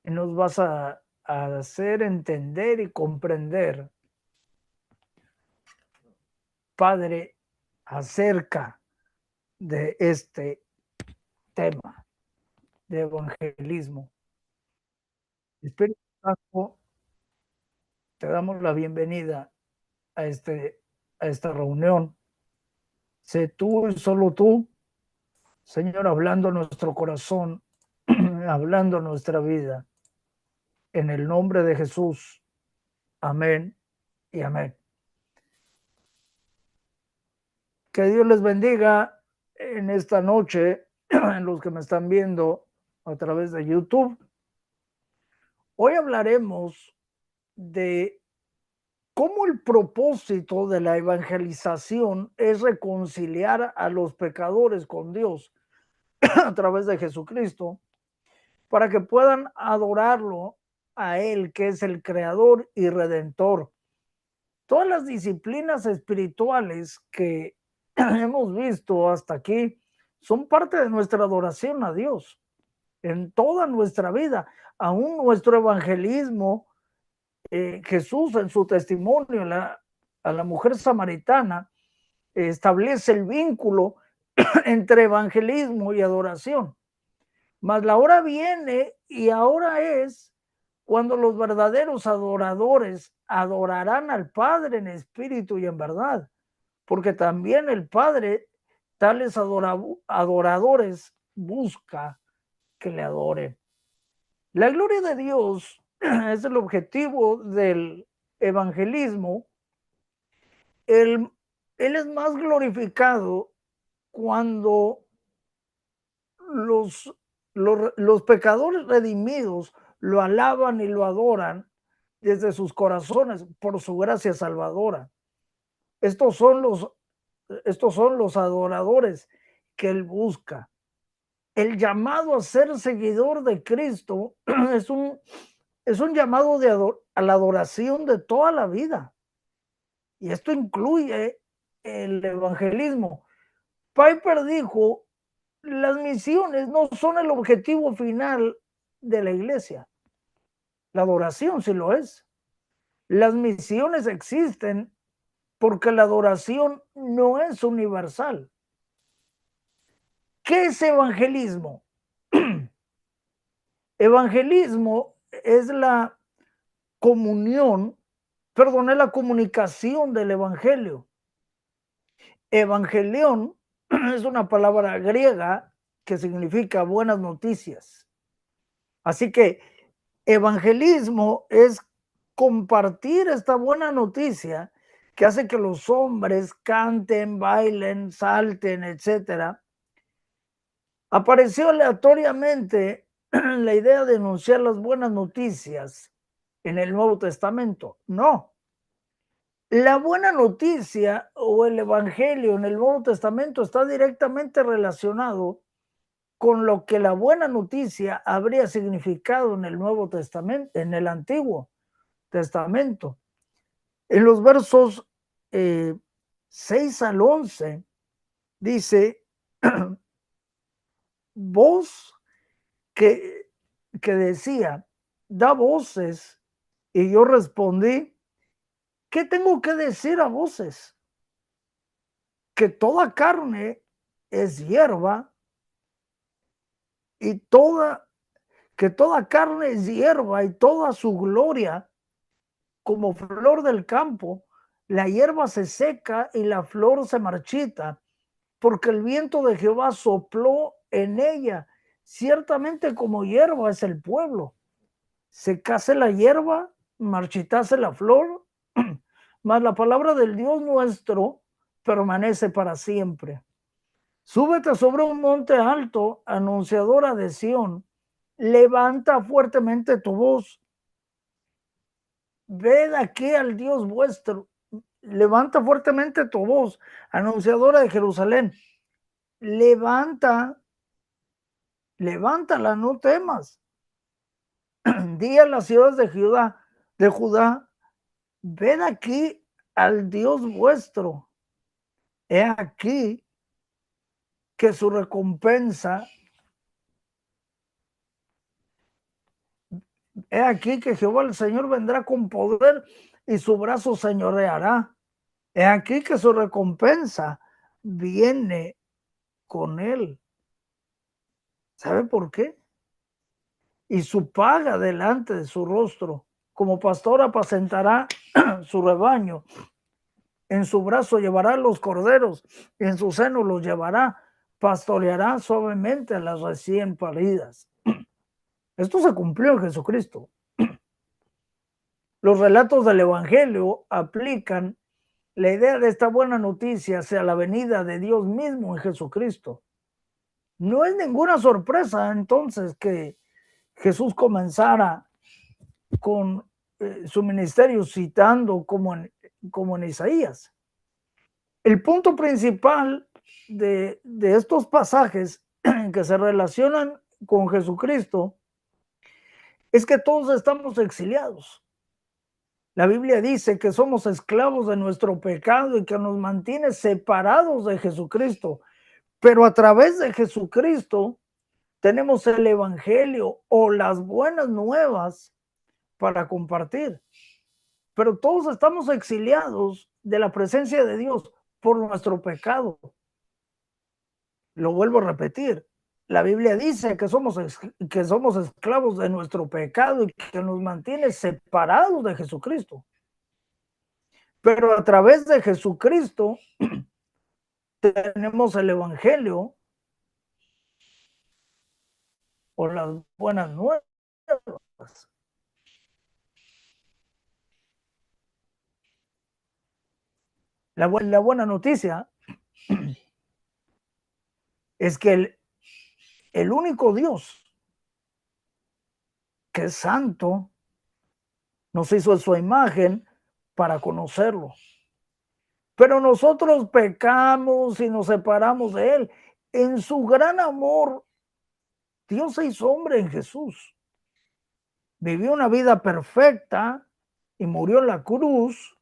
y nos vas a hacer entender y comprender, Padre, acerca de este tema de evangelismo. Espíritu Santo, te damos la bienvenida a, a esta reunión. Sé tú y solo tú, Señor, hablando a nuestro corazón, hablando a nuestra vida. En el nombre de Jesús. Amén y amén. Que Dios les bendiga en esta noche, en los que me están viendo a través de YouTube. Hoy hablaremos de cómo el propósito de la evangelización es reconciliar a los pecadores con Dios a través de Jesucristo, para que puedan adorarlo a Él, que es el creador y redentor. Todas las disciplinas espirituales que hemos visto hasta aquí son parte de nuestra adoración a Dios en toda nuestra vida, aún nuestro evangelismo. Jesús en su testimonio a la mujer samaritana establece el vínculo entre evangelismo y adoración. Mas la hora viene y ahora es cuando los verdaderos adoradores adorarán al Padre en espíritu y en verdad, porque también el Padre tales adoradores busca que le adoren. La gloria de Dios es el objetivo del evangelismo. Él, él es más glorificado cuando los, los pecadores redimidos lo alaban y lo adoran desde sus corazones por su gracia salvadora. Estos son los, estos son los adoradores que él busca. El llamado a ser seguidor de Cristo es un llamado a la adoración de toda la vida. Y esto incluye el evangelismo. Piper dijo, las misiones no son el objetivo final de la iglesia. La adoración sí lo es. Las misiones existen porque la adoración no es universal. ¿Qué es evangelismo? Evangelismo es la comunión, perdón, es la comunicación del evangelio. Evangelión es una palabra griega que significa buenas noticias. Así que evangelismo es compartir esta buena noticia que hace que los hombres canten, bailen, salten, etcétera. Apareció aleatoriamente la idea de anunciar las buenas noticias en el Nuevo Testamento. No. La buena noticia o el evangelio en el Nuevo Testamento está directamente relacionado con lo que la buena noticia habría significado en el Nuevo Testamento, en el Antiguo Testamento. En los versos 6 al 11 dice, voz que, que decía, da voces, y yo respondí, ¿qué tengo que decir a voces? Que toda carne es hierba y que toda carne es hierba y toda su gloria como flor del campo. La hierba se seca y la flor se marchita, porque el viento de Jehová sopló en ella. Ciertamente como hierba es el pueblo. Secase la hierba, marchitase la flor, mas la palabra del Dios nuestro permanece para siempre. Súbete sobre un monte alto, anunciadora de Sión, levanta fuertemente tu voz. Ved aquí al Dios vuestro, levanta fuertemente tu voz, anunciadora de Jerusalén. Levanta, levántala, no temas. Di a las ciudades de Judá, ved aquí al Dios vuestro. He aquí que su recompensa He aquí que Jehová el Señor vendrá con poder y su brazo señoreará. He aquí que su recompensa viene con él. ¿Sabe por qué? Y su paga delante de su rostro. Como pastor apacentará su rebaño. En su brazo llevará los corderos, y en su seno los llevará. Pastoreará suavemente a las recién paridas. Esto se cumplió en Jesucristo. Los relatos del Evangelio aplican la idea de esta buena noticia hacia la venida de Dios mismo en Jesucristo. No es ninguna sorpresa entonces que Jesús comenzara con su ministerio citando como en Isaías. El punto principal de estos pasajes que se relacionan con Jesucristo es que todos estamos exiliados. La Biblia dice que somos esclavos de nuestro pecado y que nos mantiene separados de Jesucristo, pero a través de Jesucristo tenemos el Evangelio o las buenas nuevas para compartir. Pero todos estamos exiliados de la presencia de Dios por nuestro pecado. Lo vuelvo a repetir. La Biblia dice que somos esclavos de nuestro pecado y que nos mantiene separados de Jesucristo. Pero a través de Jesucristo tenemos el Evangelio o las buenas nuevas. La buena noticia es que el único Dios que es santo nos hizo en su imagen para conocerlo. Pero nosotros pecamos y nos separamos de él. En su gran amor, Dios se hizo hombre en Jesús. Vivió una vida perfecta y murió en la cruz,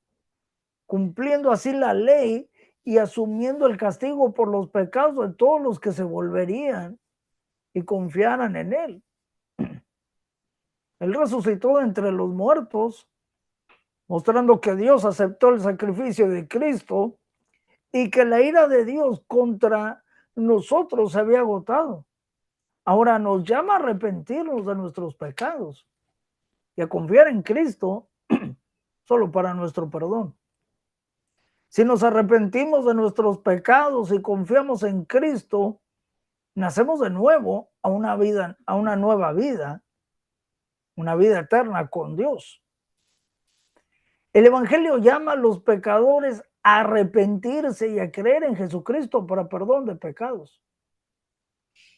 cumpliendo así la ley y asumiendo el castigo por los pecados de todos los que se volverían y confiaran en él. Él resucitó de entre los muertos, mostrando que Dios aceptó el sacrificio de Cristo y que la ira de Dios contra nosotros se había agotado. Ahora nos llama a arrepentirnos de nuestros pecados y a confiar en Cristo solo para nuestro perdón. Si nos arrepentimos de nuestros pecados y confiamos en Cristo, nacemos de nuevo a una vida, a una nueva vida, una vida eterna con Dios. El Evangelio llama a los pecadores a arrepentirse y a creer en Jesucristo para perdón de pecados.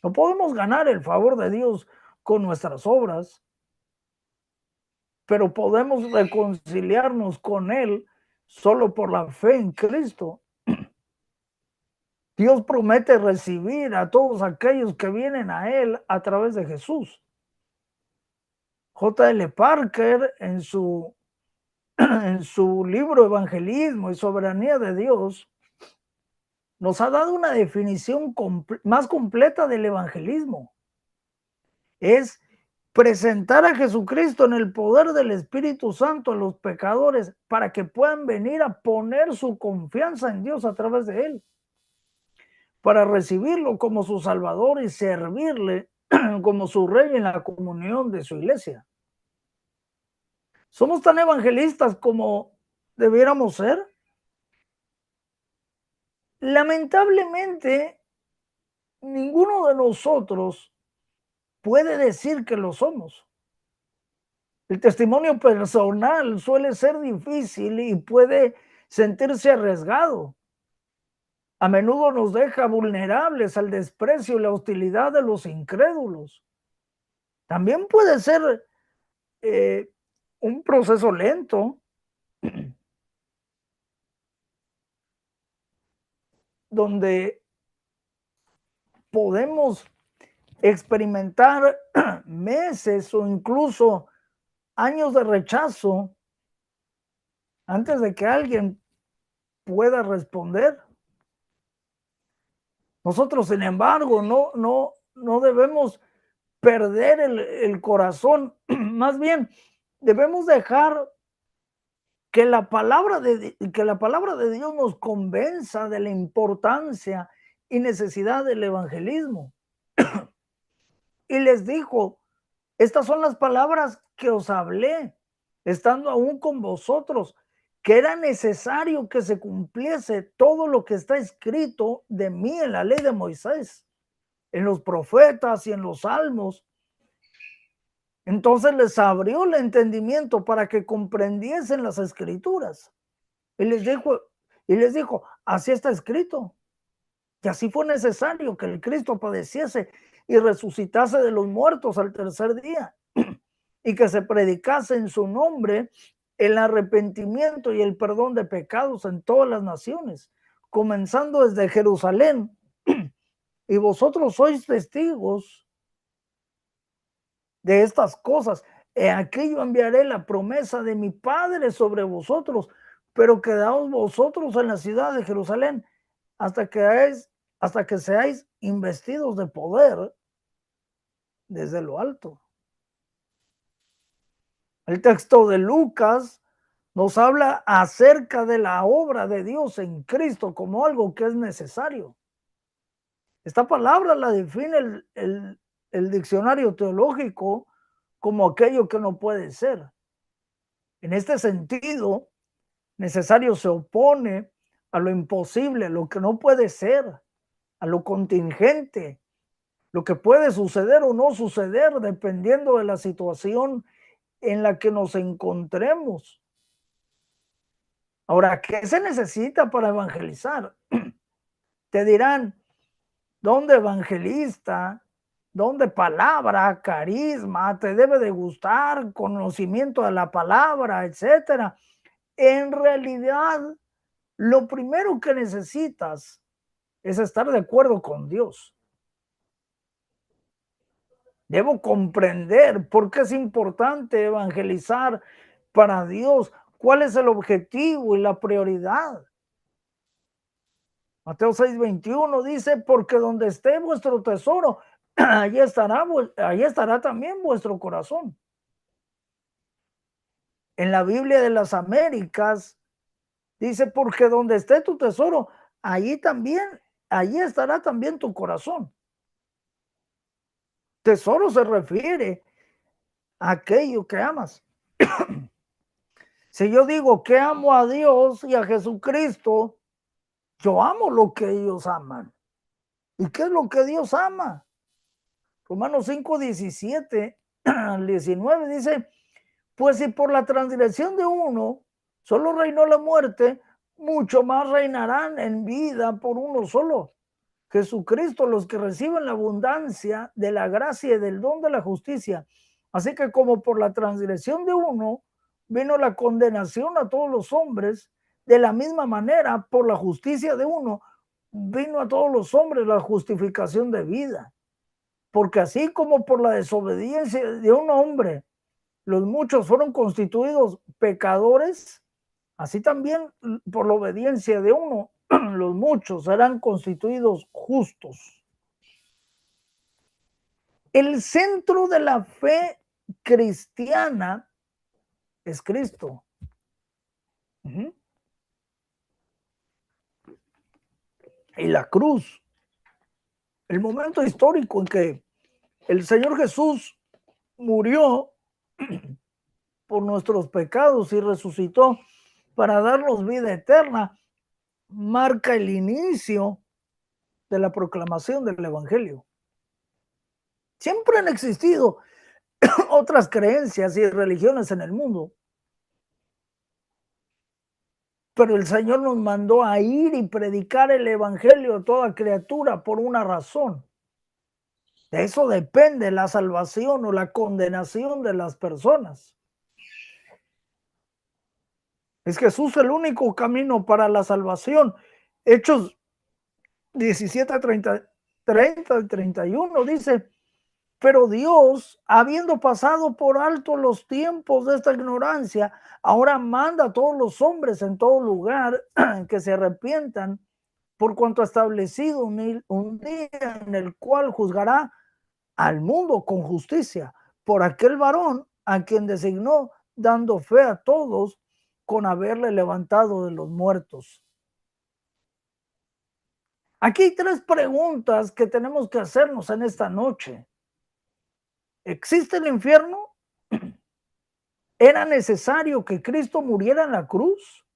No podemos ganar el favor de Dios con nuestras obras, pero podemos reconciliarnos con Él solo por la fe en Cristo. Dios promete recibir a todos aquellos que vienen a Él a través de Jesús. J.L. Parker, en su libro Evangelismo y Soberanía de Dios, nos ha dado una definición más completa del evangelismo. Es presentar a Jesucristo en el poder del Espíritu Santo a los pecadores para que puedan venir a poner su confianza en Dios a través de Él, para recibirlo como su Salvador y servirle como su Rey en la comunión de su iglesia. ¿Somos tan evangelistas como debiéramos ser? Lamentablemente, ninguno de nosotros puede decir que lo somos. El testimonio personal suele ser difícil y puede sentirse arriesgado. A menudo nos deja vulnerables al desprecio y la hostilidad de los incrédulos. También puede ser un proceso lento, donde podemos experimentar meses o incluso años de rechazo antes de que alguien pueda responder. Nosotros, sin embargo, no debemos perder el corazón. Más bien, debemos dejar que la palabra de Dios nos convenza de la importancia y necesidad del evangelismo. Y les dijo, estas son las palabras que os hablé, estando aún con vosotros, que era necesario que se cumpliese todo lo que está escrito de mí en la ley de Moisés, en los profetas y en los salmos. Entonces les abrió el entendimiento para que comprendiesen las escrituras. Y les dijo, así está escrito. Y así fue necesario que el Cristo padeciese y resucitase de los muertos al tercer día, y que se predicase en su nombre el arrepentimiento y el perdón de pecados en todas las naciones, comenzando desde Jerusalén. Y vosotros sois testigos de estas cosas. He aquí yo enviaré la promesa de mi Padre sobre vosotros, pero quedaos vosotros en la ciudad de Jerusalén hasta que seáis investidos de poder desde lo alto. El texto de Lucas nos habla acerca de la obra de Dios en Cristo como algo que es necesario. Esta palabra la define el diccionario teológico como aquello que no puede ser. En este sentido, necesario se opone a lo imposible, a lo que no puede ser, a lo contingente, lo que puede suceder o no suceder dependiendo de la situación en la que nos encontremos. Ahora, ¿qué se necesita para evangelizar? Te dirán, ¿dónde evangelista? ¿Dónde palabra, carisma? Te debe de gustar, conocimiento de la palabra, etcétera. En realidad, lo primero que necesitas es estar de acuerdo con Dios. Debo comprender por qué es importante evangelizar para Dios, cuál es el objetivo y la prioridad. Mateo 6:21 dice, porque donde esté vuestro tesoro, allí estará también vuestro corazón. En la Biblia de las Américas dice, porque donde esté tu tesoro, allí estará también tu corazón. Tesoro se refiere a aquello que amas. Si yo digo que amo a Dios y a Jesucristo, yo amo lo que ellos aman. ¿Y qué es lo que Dios ama? Romanos 5:17 al 19 dice, pues si por la transgresión de uno solo reinó la muerte, mucho más reinarán en vida por uno solo, Jesucristo, los que reciben la abundancia de la gracia y del don de la justicia. Así que como por la transgresión de uno vino la condenación a todos los hombres, de la misma manera, por la justicia de uno, vino a todos los hombres la justificación de vida. Porque así como por la desobediencia de un hombre, los muchos fueron constituidos pecadores, así también por la obediencia de uno, los muchos serán constituidos justos. El centro de la fe cristiana es Cristo. Y la cruz, el momento histórico en que el Señor Jesús murió por nuestros pecados y resucitó para darnos vida eterna, marca el inicio de la proclamación del Evangelio. Siempre han existido otras creencias y religiones en el mundo, pero el Señor nos mandó a ir y predicar el Evangelio a toda criatura por una razón. De eso depende la salvación o la condenación de las personas. Es Jesús el único camino para la salvación. Hechos 17, 30 y 31 dice, pero Dios, habiendo pasado por alto los tiempos de esta ignorancia, ahora manda a todos los hombres en todo lugar que se arrepientan, por cuanto ha establecido un día en el cual juzgará al mundo con justicia por aquel varón a quien designó, dando fe a todos con haberle levantado de los muertos. Aquí hay tres preguntas que tenemos que hacernos en esta noche. ¿Existe el infierno? ¿Era necesario que Cristo muriera en la cruz?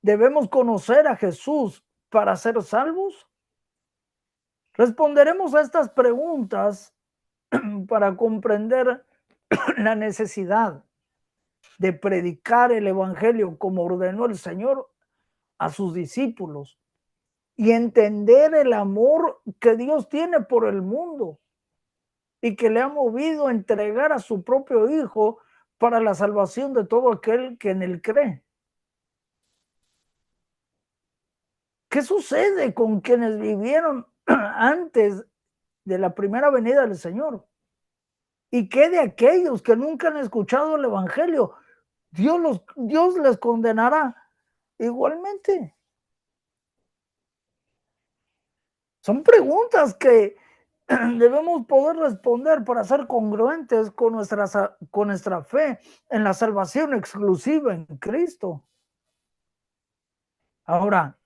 ¿Debemos conocer a Jesús para ser salvos? Responderemos a estas preguntas para comprender la necesidad de predicar el Evangelio como ordenó el Señor a sus discípulos y entender el amor que Dios tiene por el mundo y que le ha movido a entregar a su propio Hijo para la salvación de todo aquel que en él cree. ¿Qué sucede con quienes vivieron antes de la primera venida del Señor? ¿Y qué de aquellos que nunca han escuchado el Evangelio? Dios les condenará igualmente. Son preguntas que debemos poder responder para ser congruentes con nuestra fe en la salvación exclusiva en Cristo. Ahora,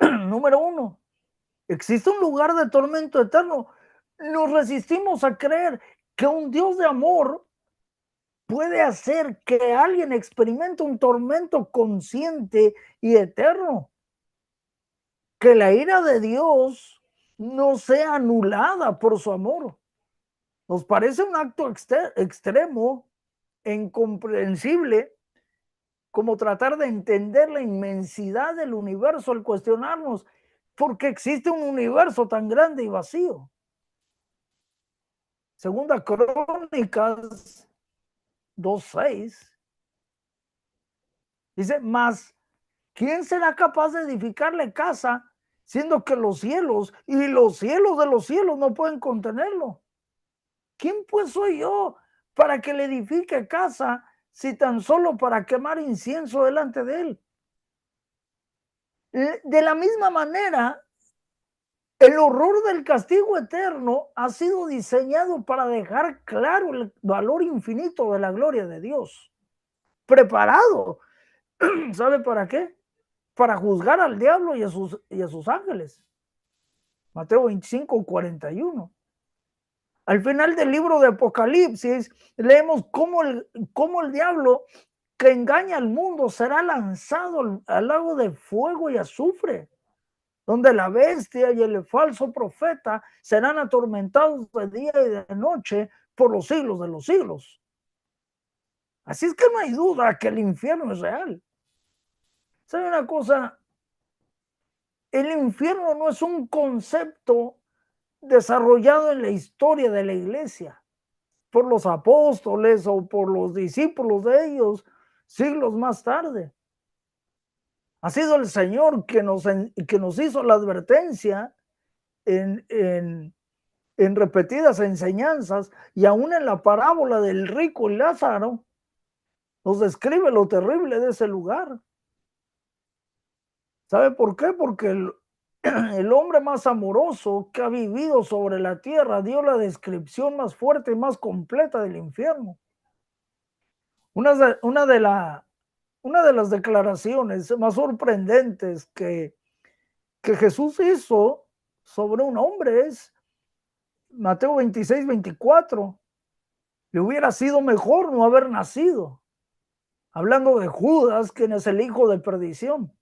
número uno, ¿existe un lugar de tormento eterno? Nos resistimos a creer que un Dios de amor puede hacer que alguien experimente un tormento consciente y eterno. Que la ira de Dios no sea anulada por su amor. Nos parece un acto extremo e incomprensible, como tratar de entender la inmensidad del universo al cuestionarnos por qué existe un universo tan grande y vacío. Segunda Crónicas 2:6 dice, mas ¿quién será capaz de edificarle casa, siendo que los cielos y los cielos de los cielos no pueden contenerlo? ¿Quién pues soy yo para que le edifique casa, si tan solo para quemar incienso delante de él? De la misma manera, el horror del castigo eterno ha sido diseñado para dejar claro el valor infinito de la gloria de Dios. Preparado, ¿sabe para qué? Para juzgar al diablo y a sus ángeles. Mateo 25:41. Al final del libro de Apocalipsis, leemos cómo el diablo que engaña al mundo será lanzado al lago de fuego y azufre, donde la bestia y el falso profeta serán atormentados de día y de noche por los siglos de los siglos. Así es que no hay duda que el infierno es real. ¿Sabe una cosa? El infierno no es un concepto desarrollado en la historia de la iglesia por los apóstoles o por los discípulos de ellos siglos más tarde. Ha sido el Señor que nos hizo la advertencia en, en, en repetidas enseñanzas y aún en la parábola del rico y Lázaro nos describe lo terrible de ese lugar. ¿Sabe por qué? Porque el hombre más amoroso que ha vivido sobre la tierra dio la descripción más fuerte y más completa del infierno. Una de, una de, la, una de las declaraciones más sorprendentes que Jesús hizo sobre un hombre es Mateo 26:24. Le hubiera sido mejor no haber nacido. Hablando de Judas, quien es el hijo de perdición.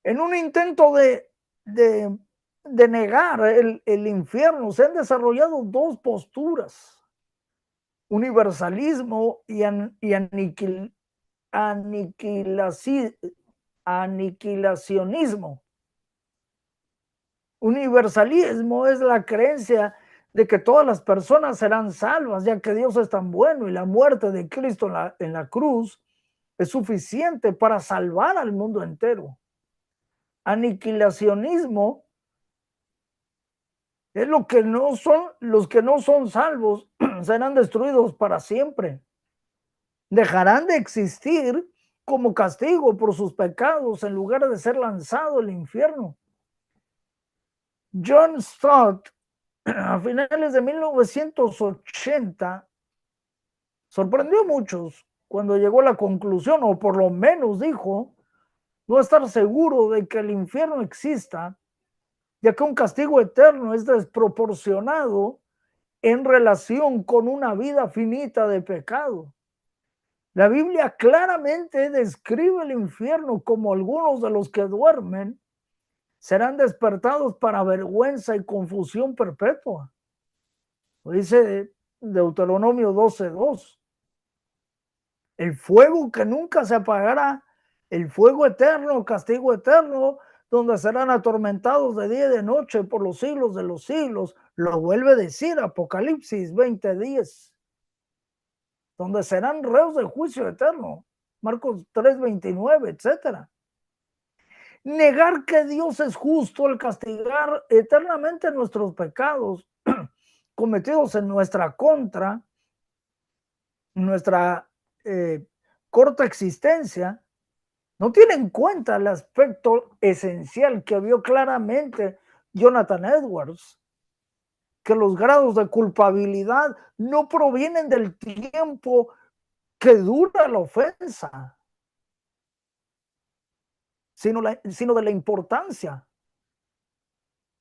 En un intento de negar el infierno, se han desarrollado dos posturas: universalismo y aniquilacionismo. Universalismo es la creencia de que todas las personas serán salvas, ya que Dios es tan bueno y la muerte de Cristo en la cruz es suficiente para salvar al mundo entero. Aniquilacionismo es los que no son salvos serán destruidos para siempre. Dejarán de existir como castigo por sus pecados en lugar de ser lanzados al infierno. John Stott, a finales de 1980, sorprendió a muchos cuando llegó a la conclusión, o por lo menos dijo, no estar seguro de que el infierno exista, ya que un castigo eterno es desproporcionado en relación con una vida finita de pecado. La Biblia claramente describe el infierno como algunos de los que duermen serán despertados para vergüenza y confusión perpetua. Lo dice Deuteronomio 12:2. El fuego que nunca se apagará, el fuego eterno, castigo eterno, donde serán atormentados de día y de noche por los siglos de los siglos. Lo vuelve a decir Apocalipsis 20:10. Donde serán reos de juicio eterno. Marcos 3:29, etcétera. Negar que Dios es justo al castigar eternamente nuestros pecados cometidos en nuestra contra, nuestra corta existencia, no tiene en cuenta el aspecto esencial que vio claramente Jonathan Edwards, que los grados de culpabilidad no provienen del tiempo que dura la ofensa, sino de la importancia,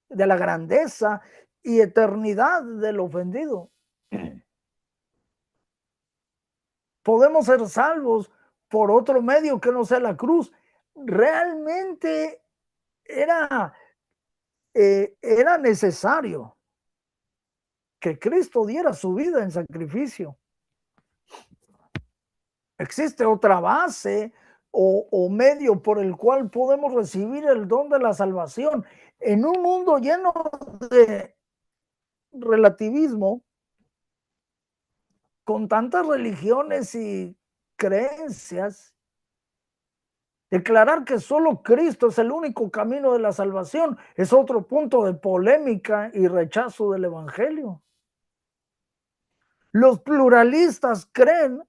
de la grandeza y eternidad del ofendido. Podemos ser salvos por otro medio que no sea la cruz. Realmente era necesario que Cristo diera su vida en sacrificio. ¿Existe otra base o medio por el cual podemos recibir el don de la salvación en un mundo lleno de relativismo, con tantas religiones y creencias? Declarar que solo Cristo es el único camino de la salvación es otro punto de polémica y rechazo del Evangelio. Los pluralistas creen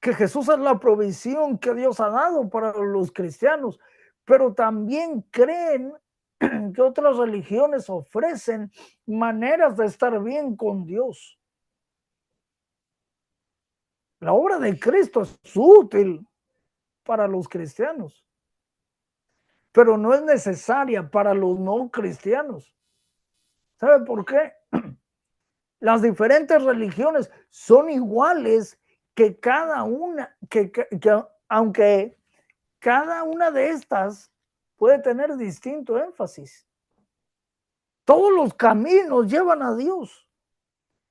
que Jesús es la provisión que Dios ha dado para los cristianos, pero también creen que otras religiones ofrecen maneras de estar bien con Dios. La obra de Cristo es útil para los cristianos, pero no es necesaria para los no cristianos. ¿Sabe por qué? Las diferentes religiones son iguales que cada una, aunque cada una de estas puede tener distinto énfasis. Todos los caminos llevan a Dios.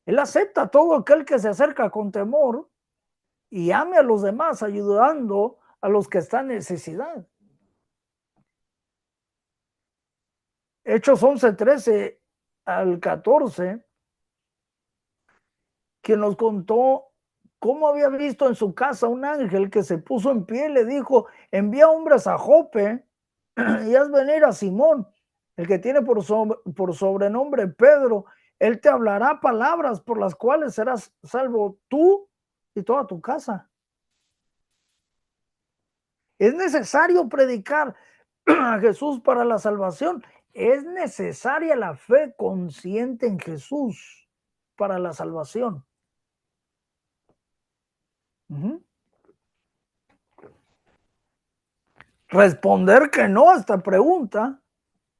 Él acepta a todo aquel que se acerca con temor y ame a los demás, ayudando a los que están en necesidad. Hechos 11:13 al 14, quien nos contó cómo había visto en su casa un ángel que se puso en pie y le dijo: envía hombres a Jope y haz venir a Simón, el que tiene por sobrenombre Pedro. Él te hablará palabras por las cuales serás salvo tú y toda tu casa. Es necesario predicar a Jesús para la salvación. Es necesaria la fe consciente en Jesús para la salvación. Responder que no a esta pregunta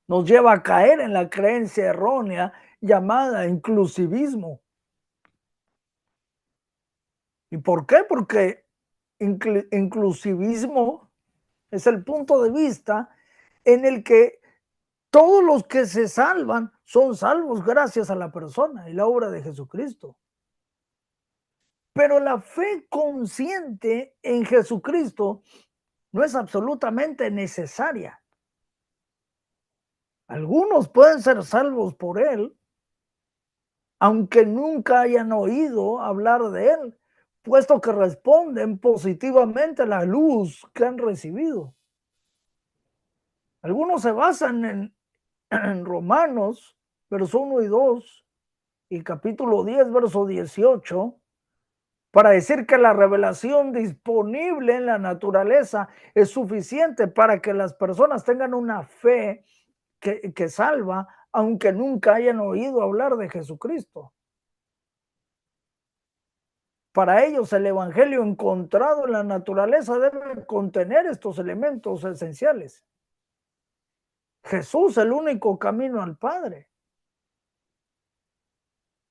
nos lleva a caer en la creencia errónea llamada inclusivismo. ¿Y por qué? Porque inclusivismo es el punto de vista en el que todos los que se salvan son salvos gracias a la persona y la obra de Jesucristo. Pero la fe consciente en Jesucristo no es absolutamente necesaria. Algunos pueden ser salvos por Él, aunque nunca hayan oído hablar de Él, puesto que responden positivamente a la luz que han recibido. Algunos se basan en Romanos, verso 1 y 2, y capítulo 10, verso 18, para decir que la revelación disponible en la naturaleza es suficiente para que las personas tengan una fe que salva, aunque nunca hayan oído hablar de Jesucristo. Para ellos el evangelio encontrado en la naturaleza debe contener estos elementos esenciales. Jesús, el único camino al Padre.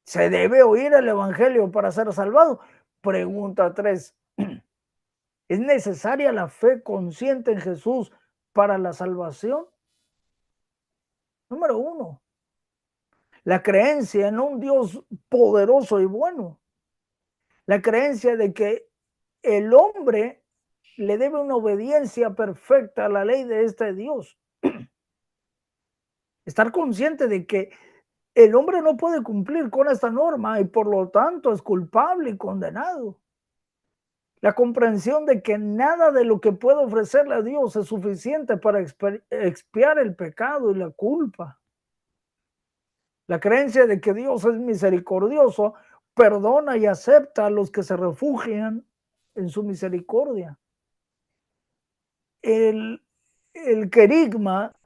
¿Se debe oír el evangelio para ser salvado? Pregunta 3. ¿Es necesaria la fe consciente en Jesús para la salvación? Número 1. La creencia en un Dios poderoso y bueno. La creencia de que el hombre le debe una obediencia perfecta a la ley de este Dios. Estar consciente de que el hombre no puede cumplir con esta norma y por lo tanto es culpable y condenado. La comprensión de que nada de lo que puede ofrecerle a Dios es suficiente para expiar el pecado y la culpa. La creencia de que Dios es misericordioso, perdona y acepta a los que se refugian en su misericordia. El querigma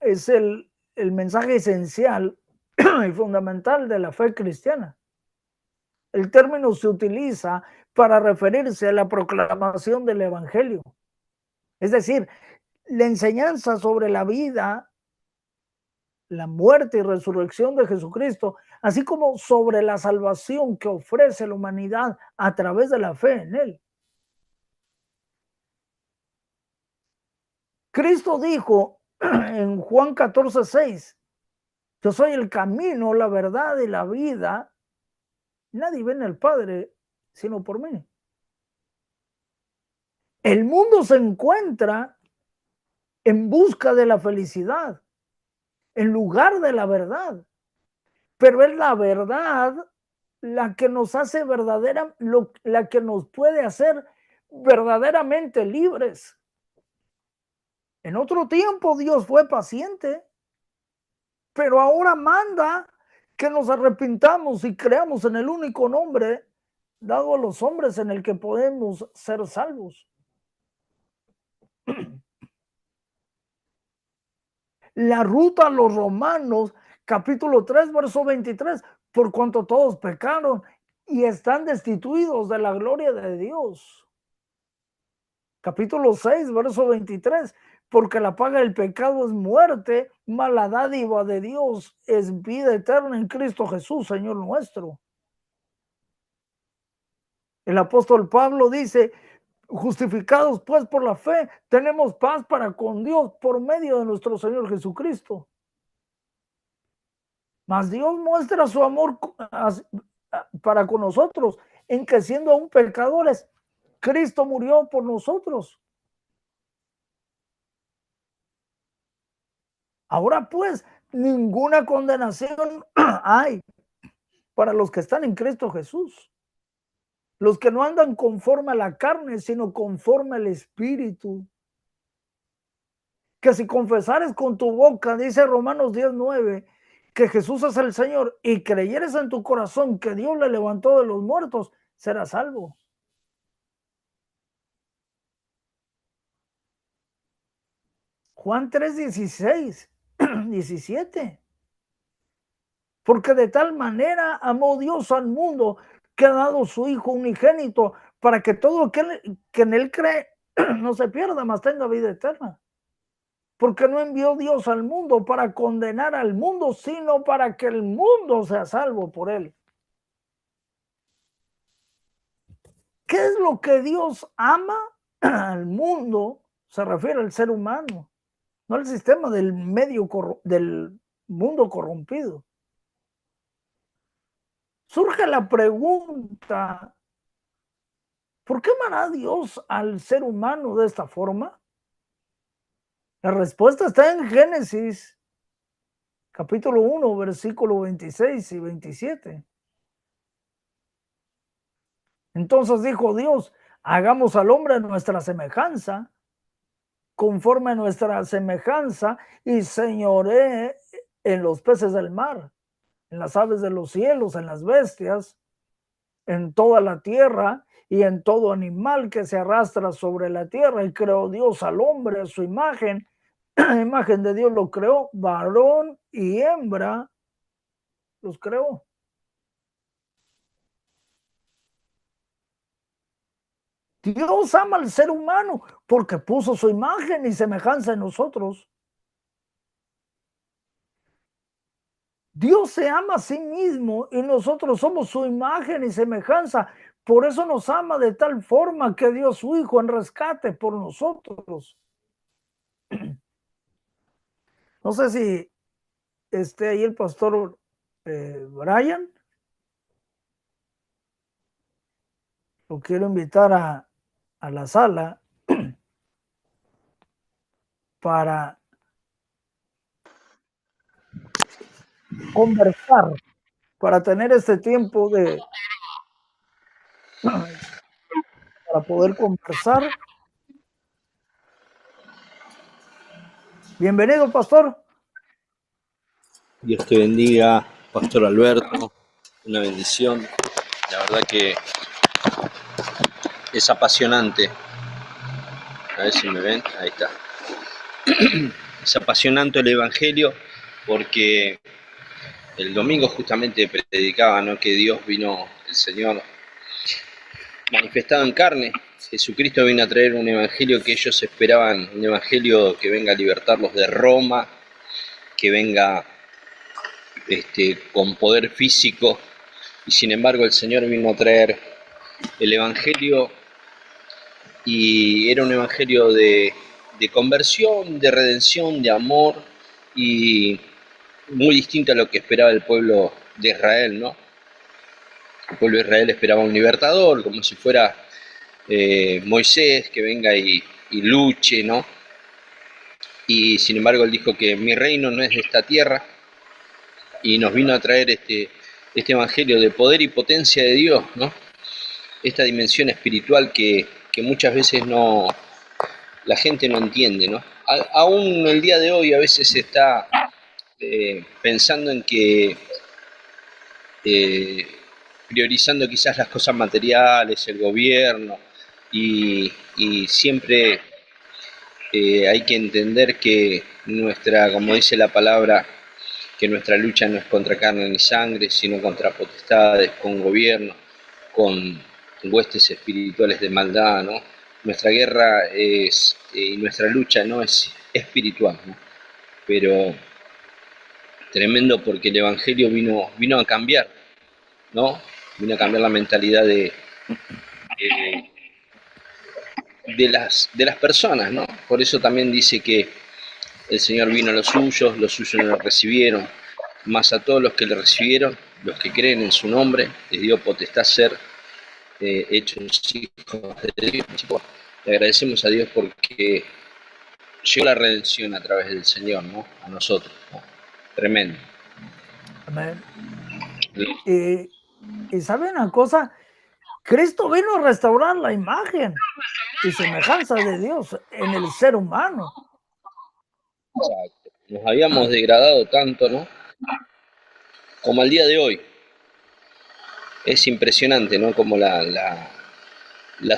es el mensaje esencial y fundamental de la fe cristiana. El término se utiliza para referirse a la proclamación del evangelio. Es decir, la enseñanza sobre la vida, la muerte y resurrección de Jesucristo, así como sobre la salvación que ofrece la humanidad a través de la fe en él. Cristo dijo en Juan 14:6, yo soy el camino, la verdad y la vida. Nadie viene al Padre sino por mí. El mundo se encuentra en busca de la felicidad, en lugar de la verdad. Pero es la verdad la que nos hace verdadera, la que nos puede hacer verdaderamente libres. En otro tiempo Dios fue paciente, pero ahora manda que nos arrepintamos y creamos en el único nombre dado a los hombres en el que podemos ser salvos. La ruta a los Romanos, capítulo 3, verso 23, por cuanto todos pecaron y están destituidos de la gloria de Dios. Capítulo 6, verso 23, porque la paga del pecado es muerte, mas la dádiva de Dios es vida eterna en Cristo Jesús, Señor nuestro. El apóstol Pablo dice, justificados pues por la fe, tenemos paz para con Dios por medio de nuestro Señor Jesucristo. Mas Dios muestra su amor para con nosotros, en que siendo aún pecadores, Cristo murió por nosotros. Ahora pues, ninguna condenación hay para los que están en Cristo Jesús. Los que no andan conforme a la carne, sino conforme al Espíritu. Que si confesares con tu boca, dice Romanos 10:9, que Jesús es el Señor y creyeres en tu corazón que Dios le levantó de los muertos, serás salvo. Juan 3:16, 17. Porque de tal manera amó Dios al mundo que ha dado su Hijo unigénito para que todo aquel que en él cree no se pierda, mas tenga vida eterna. Porque no envió Dios al mundo para condenar al mundo, sino para que el mundo sea salvo por él. ¿Qué es lo que Dios ama al mundo? Se refiere al ser humano, no al sistema del del mundo corrompido. Surge la pregunta, ¿por qué amará Dios al ser humano de esta forma? La respuesta está en Génesis, capítulo 1, versículo 26 y 27. Entonces dijo Dios, hagamos al hombre a nuestra semejanza, conforme a nuestra semejanza, y señoree en los peces del mar, en las aves de los cielos, en las bestias, en toda la tierra y en todo animal que se arrastra sobre la tierra. Y creó Dios al hombre a su imagen, imagen de Dios lo creó, varón y hembra los creó. Dios ama al ser humano porque puso su imagen y semejanza en nosotros. Dios se ama a sí mismo y nosotros somos su imagen y semejanza. Por eso nos ama de tal forma que dio a su Hijo en rescate por nosotros. No sé si esté ahí el pastor Brian. Lo quiero invitar a la sala para conversar, para tener este tiempo para poder conversar. Bienvenido, pastor. Dios te bendiga, Pastor Alberto, una bendición. La verdad que es apasionante. A ver si me ven, ahí está. Es apasionante el Evangelio porque el domingo justamente predicaba, ¿no?, que Dios vino, el Señor manifestado en carne. Jesucristo vino a traer un evangelio que ellos esperaban, un evangelio que venga a libertarlos de Roma, que venga con poder físico, y sin embargo el Señor vino a traer el evangelio, y era un evangelio de conversión, de redención, de amor, y muy distinto a lo que esperaba el pueblo de Israel, ¿no? El pueblo de Israel esperaba un libertador, como si fuera Moisés, que venga y luche, ¿no? Y sin embargo él dijo que mi reino no es de esta tierra, y nos vino a traer este evangelio de poder y potencia de Dios, ¿no? Esta dimensión espiritual que muchas veces la gente no entiende, ¿no? Aún el día de hoy a veces se está pensando en que eh, priorizando quizás las cosas materiales, el gobierno, y siempre hay que entender que como dice la palabra, que nuestra lucha no es contra carne ni sangre, sino contra potestades, con gobiernos, con huestes espirituales de maldad, ¿no? Nuestra guerra y nuestra lucha no es espiritual, ¿no? Pero tremendo porque el Evangelio vino a cambiar, ¿no? Vino a cambiar la mentalidad de, de las personas, ¿no? Por eso también dice que el Señor vino a los suyos no lo recibieron, mas a todos los que le recibieron, los que creen en su nombre, les dio potestad ser hechos hijos de Dios. Le agradecemos a Dios porque llegó la redención a través del Señor, ¿no? A nosotros, ¿no? Tremendo. Amén. Y sabe una cosa, Cristo vino a restaurar la imagen y semejanza de Dios en el ser humano. Exacto. Nos habíamos degradado tanto, ¿no? Como al día de hoy. Es impresionante, ¿no? Como la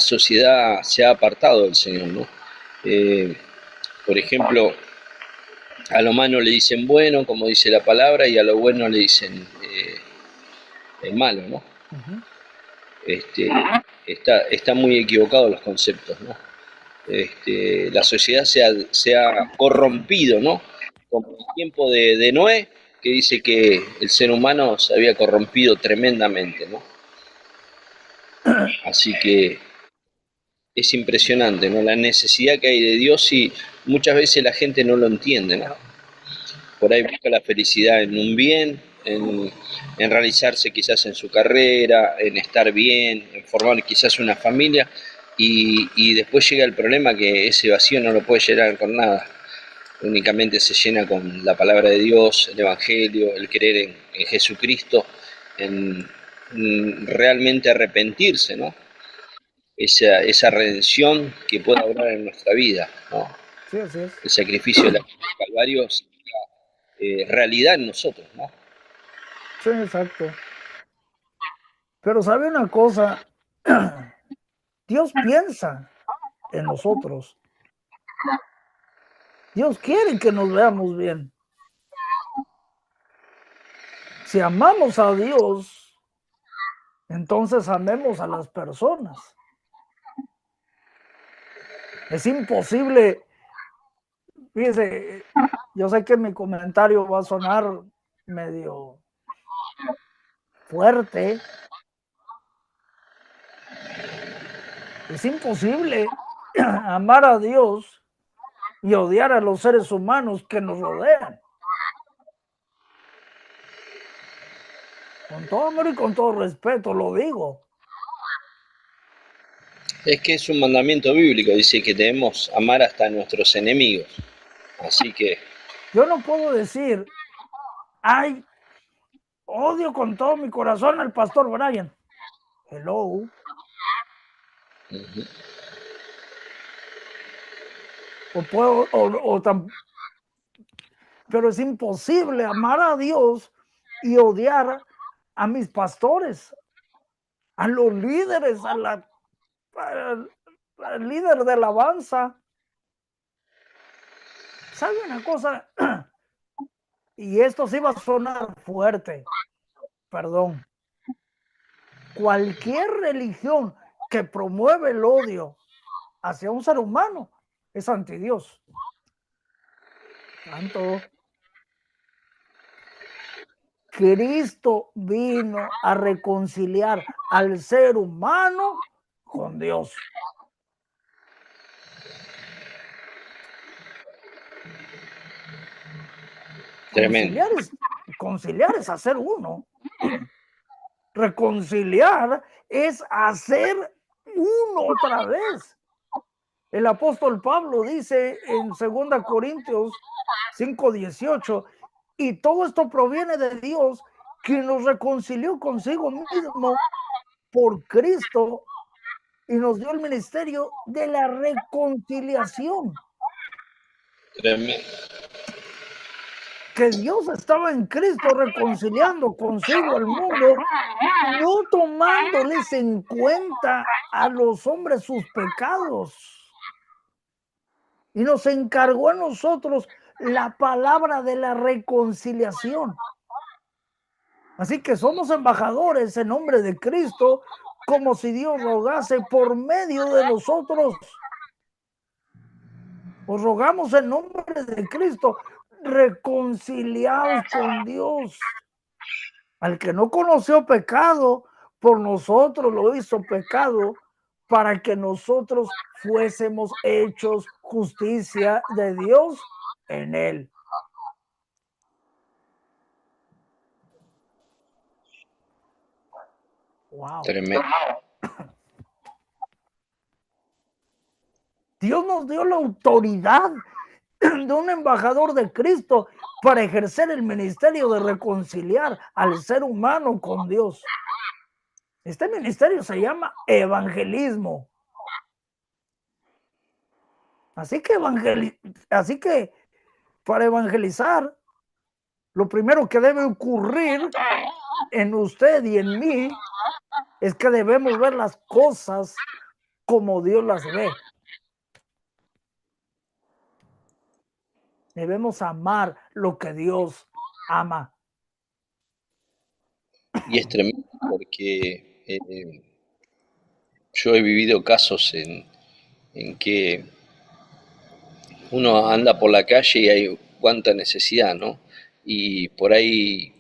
sociedad se ha apartado del Señor, ¿no? Por ejemplo, a lo malo le dicen bueno, como dice la palabra, y a lo bueno le dicen malo, ¿no? Uh-huh. Está muy equivocado los conceptos, ¿no? La sociedad se ha corrompido, ¿no? Como en el tiempo de Noé, que dice que el ser humano se había corrompido tremendamente, ¿no? Así que es impresionante, ¿no? La necesidad que hay de Dios, y muchas veces la gente no lo entiende, ¿no? Por ahí busca la felicidad en un bien, en realizarse quizás en su carrera, en estar bien, en formar quizás una familia, y después llega el problema que ese vacío no lo puede llenar con nada. Únicamente se llena con la palabra de Dios, el Evangelio, el creer en Jesucristo, en realmente arrepentirse, ¿no? Esa redención que pueda obrar en nuestra vida, ¿no? Sí, así es. El sacrificio de la cruz del Calvario realidad en nosotros, ¿no? Sí, exacto. Pero sabe una cosa, Dios piensa en nosotros. Dios quiere que nos veamos bien. Si amamos a Dios, entonces amemos a las personas. Es imposible, fíjese, yo sé que mi comentario va a sonar medio fuerte. Es imposible amar a Dios y odiar a los seres humanos que nos rodean. Con todo amor y con todo respeto lo digo. Es que es un mandamiento bíblico, dice que debemos amar hasta a nuestros enemigos. Así que, Yo no puedo decir, ay, odio con todo mi corazón al pastor Brian. Hello. O puedo, pero es imposible amar a Dios y odiar a mis pastores, a los líderes, al líder de alabanza. ¿Sabe una cosa? Y esto sí va a sonar fuerte, perdón. Cualquier religión que promueve el odio hacia un ser humano es anti Dios. Tanto. Cristo vino a reconciliar al ser humano con Dios. tremendo. Conciliar es hacer uno. Reconciliar es hacer uno otra vez. El apóstol Pablo dice en 2 Corintios 5:18, y todo esto proviene de Dios, quien nos reconcilió consigo mismo por Cristo y nos dio el ministerio de la reconciliación. Tremendo. Que Dios estaba en Cristo reconciliando consigo al mundo, no tomándoles en cuenta a los hombres sus pecados. Y nos encargó a nosotros la palabra de la reconciliación. Así que somos embajadores en nombre de Cristo, como si Dios rogase por medio de nosotros. Os rogamos en nombre de Cristo, reconciliados con Dios. Al que no conoció pecado, por nosotros lo hizo pecado, para que nosotros fuésemos hechos justicia de Dios en él. Wow. Tremendo. Dios nos dio la autoridad de un embajador de Cristo para ejercer el ministerio de reconciliar al ser humano con Dios. Este ministerio se llama evangelismo. Así que para evangelizar, lo primero que debe ocurrir en usted y en mí es que debemos ver las cosas como Dios las ve. Debemos amar lo que Dios ama. Y es tremendo porque yo he vivido casos en que uno anda por la calle y hay cuánta necesidad, ¿no? Y por ahí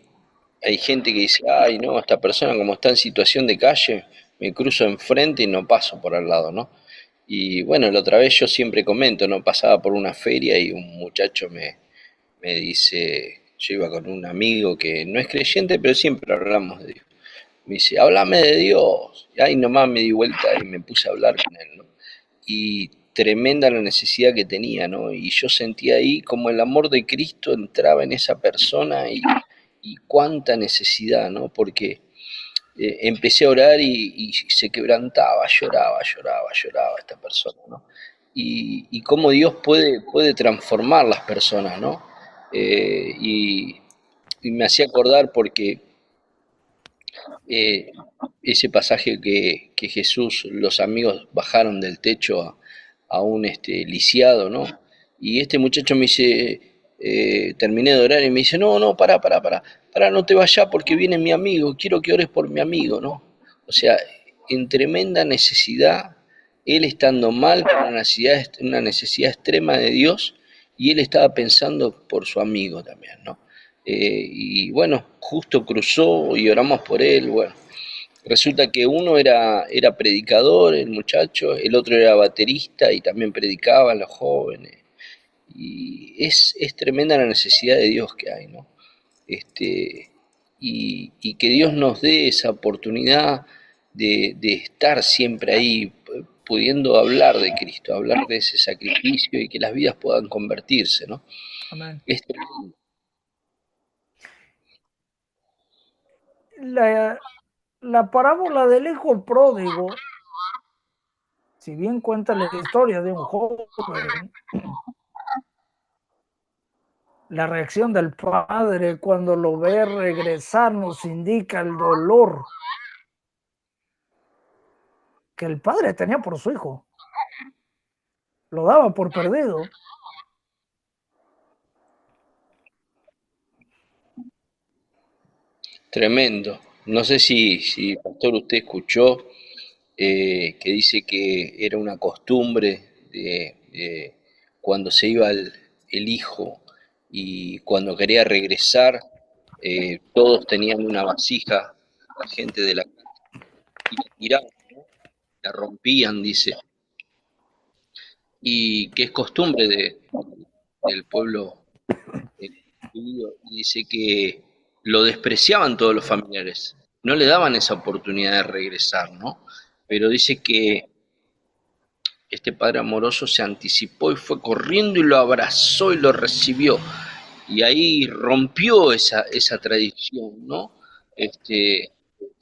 hay gente que dice, ay, no, esta persona como está en situación de calle, me cruzo enfrente y no paso por al lado, ¿no? Y bueno, la otra vez yo siempre comento, ¿no? Pasaba por una feria y un muchacho me dice, yo iba con un amigo que no es creyente, pero siempre hablamos de Dios. Me dice, háblame de Dios. Y ahí nomás me di vuelta y me puse a hablar con él, ¿no? Y tremenda la necesidad que tenía, ¿no? Y yo sentía ahí como el amor de Cristo entraba en esa persona y cuánta necesidad, ¿no? Porque empecé a orar y se quebrantaba, lloraba esta persona, ¿no? Y cómo Dios puede transformar las personas, ¿no? Y me hacía acordar porque eh, ese pasaje que Jesús, los amigos bajaron del techo a un lisiado, ¿no? Y este muchacho me dice, terminé de orar y me dice, no, no, para, no te vayas porque viene mi amigo, quiero que ores por mi amigo, ¿no? O sea, en tremenda necesidad, él estando mal, con una necesidad extrema de Dios, y él estaba pensando por su amigo también, ¿no? Y bueno, justo cruzó y oramos por él, bueno. Resulta que uno era predicador, el muchacho, el otro era baterista y también predicaba a los jóvenes. Y es tremenda la necesidad de Dios que hay, ¿no? Este, y que Dios nos dé esa oportunidad de estar siempre ahí, pudiendo hablar de Cristo, hablar de ese sacrificio y que las vidas puedan convertirse, ¿no? Amén. Es tremendo. La, la parábola del hijo pródigo, si bien cuenta la historia de un joven, la reacción del padre cuando lo ve regresar nos indica el dolor que el padre tenía por su hijo. Lo daba por perdido. Tremendo. No sé si pastor, usted escuchó que dice que era una costumbre de cuando se iba el hijo y cuando quería regresar, todos tenían una vasija, la gente de la casa, y la tiraban, ¿no? La rompían, dice, y que es costumbre del pueblo judío, y dice que lo despreciaban todos los familiares, no le daban esa oportunidad de regresar, ¿no? Pero dice que este padre amoroso se anticipó y fue corriendo y lo abrazó y lo recibió. Y ahí rompió esa tradición, ¿no? Este,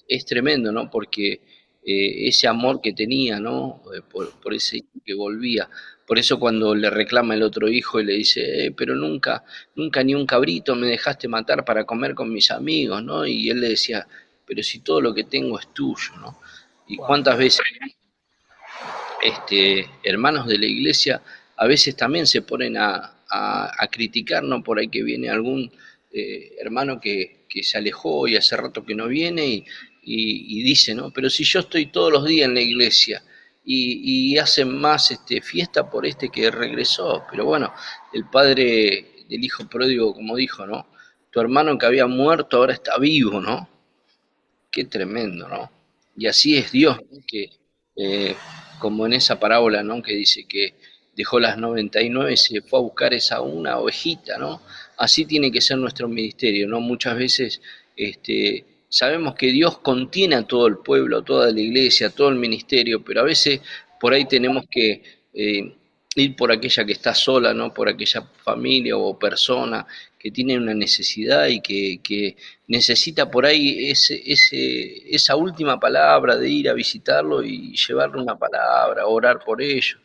es tremendo, ¿no? Porque ese amor que tenía, ¿no? Por ese hijo que volvía. Por eso cuando le reclama el otro hijo y le dice, pero nunca ni un cabrito me dejaste matar para comer con mis amigos, ¿no? Y él le decía, pero si todo lo que tengo es tuyo, ¿no? Y Wow. cuántas veces hermanos de la iglesia a veces también se ponen a criticar, ¿no? Por ahí que viene algún hermano que se alejó y hace rato que no viene y dice, ¿no? Pero si yo estoy todos los días en la iglesia y hacen más fiesta por este que regresó, pero bueno, el padre del hijo pródigo, como dijo, ¿no? Tu hermano que había muerto ahora está vivo, ¿no? Qué tremendo, ¿no? Y así es Dios, ¿no? Que eh, como en esa parábola, ¿no? Que dice que dejó las 99 y se fue a buscar esa una ovejita, ¿no? Así tiene que ser nuestro ministerio, ¿no? Muchas veces sabemos que Dios contiene a todo el pueblo, a toda la iglesia, a todo el ministerio, pero a veces por ahí tenemos que ir por aquella que está sola, ¿no? Por aquella familia o persona que tiene una necesidad y que necesita por ahí esa última palabra de ir a visitarlo y llevarle una palabra, orar por ellos,